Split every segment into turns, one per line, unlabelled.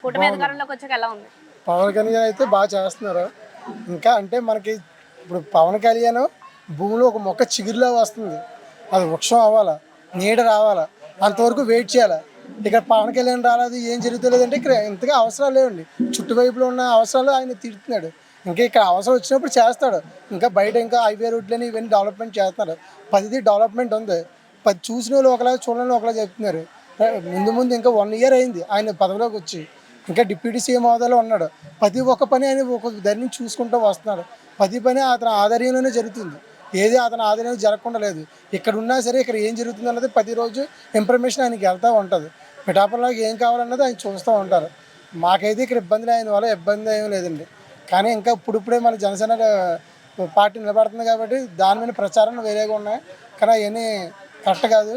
కూటమి అధికారంలోకి వచ్చాక ఎలా ఉంది?
పవన్ కళ్యాణ్ అయితే బాగా చేస్తున్నారు. ఇంకా అంటే మనకి ఇప్పుడు పవన్ కళ్యాణ్ భూమిలో ఒక మొక్క చిగురులా వస్తుంది, అది వృక్షం అవ్వాలా, నీడ రావాలా, అంతవరకు వెయిట్ చేయాలి. ఇక్కడ పవన్ కళ్యాణ్ రాలేదు, ఏం జరుగుతలేదంటే ఇక్కడ ఇంతగా అవసరాలు లేవండి. చుట్టువైపులో ఉన్న అవసరాలు ఆయన తీరుతున్నాడు. ఇంకా ఇక్కడ అవసరం వచ్చినప్పుడు చేస్తాడు. ఇంకా బయట ఇంకా హైవే రోడ్లని ఇవన్నీ డెవలప్మెంట్ చేస్తున్నారు. ప్రతిదీ డెవలప్మెంట్ ఉంది. చూసిన వాళ్ళు ఒకలా, చూడని ఒకలా చెప్తున్నారు. ముందు ముందు ఇంకా 1 ఇయర్ అయింది ఆయన పదవిలోకి వచ్చి, ఇంకా డిప్యూటీ సీఎం హోదాలో ఉన్నాడు. ప్రతి ఒక్క పని ఆయన ఒక దాన్ని చూసుకుంటూ వస్తున్నాడు. ప్రతి పని అతని ఆధ్వర్యంలోనే జరుగుతుంది. ఏది అతని ఆధ్వర్యంలో జరగకుండా లేదు. ఇక్కడ ఉన్నా సరే ఇక్కడ ఏం జరుగుతుంది అన్నది ప్రతిరోజు ఇన్ఫర్మేషన్ ఆయనకి వెళ్తూ ఉంటుంది. పిఠాపురంలోకి ఏం కావాలన్నది ఆయన చూస్తూ ఉంటారు. మాకైతే ఇక్కడ ఇబ్బంది ఆయన వల్ల ఇబ్బంది ఏమీ లేదండి. కానీ ఇంకా ఇప్పుడిప్పుడే మన జనసేన పార్టీ నిలబడుతుంది కాబట్టి దాని మీద ప్రచారం వేరేగా ఉన్నాయి. కానీ అవన్నీ కరెక్ట్ కాదు.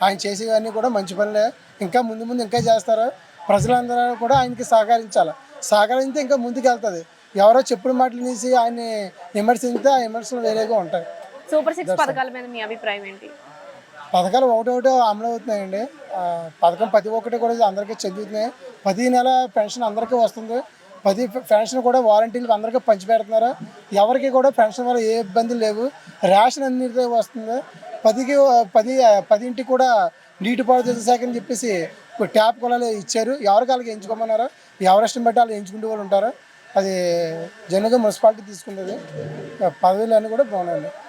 ఆయన చేసేవన్నీ కూడా మంచి పనులే. ఇంకా ముందు ముందు ఇంకా చేస్తారు. ప్రజలందరూ కూడా ఆయనకి సహకరించాలి. సహకరిస్తే ఇంకా ముందుకు వెళ్తుంది. ఎవరో చెప్పుడు మాటలు తీసి ఆయన్ని విమర్శిస్తే ఆ విమర్శలు వేరేగా ఉంటాయి.
సూపర్ 6 పథకాల మీద మీ అభిప్రాయం ఏంటి?
పథకాలు ఒకటి అమలు అవుతున్నాయండి. పథకం ప్రతి ఒక్కటి కూడా అందరికీ చెందుతున్నాయి. ప్రతి నెల పెన్షన్ అందరికీ వస్తుంది. ప్రతి పెన్షన్ కూడా వాలంటీర్లు అందరికీ పంచిపెడుతున్నారు. ఎవరికి కూడా పెన్షన్ వల్ల ఏ ఇబ్బందులు లేవు. రేషన్ అన్నిటితో వస్తుంది. పది ఇంటికి కూడా నీటిపారుదల శాఖ అని చెప్పేసి ట్యాప్ కొలాలు ఇచ్చారు. ఎవరికి వాళ్ళకి ఎంచుకోమన్నారు. ఎవరిష్టం బట్టి వాళ్ళు ఎంచుకుంటే వాళ్ళు ఉంటారు. అది జనరల్గా మున్సిపాలిటీ తీసుకుంటుంది. పదవులు అన్నీ కూడా బాగున్నాయండి.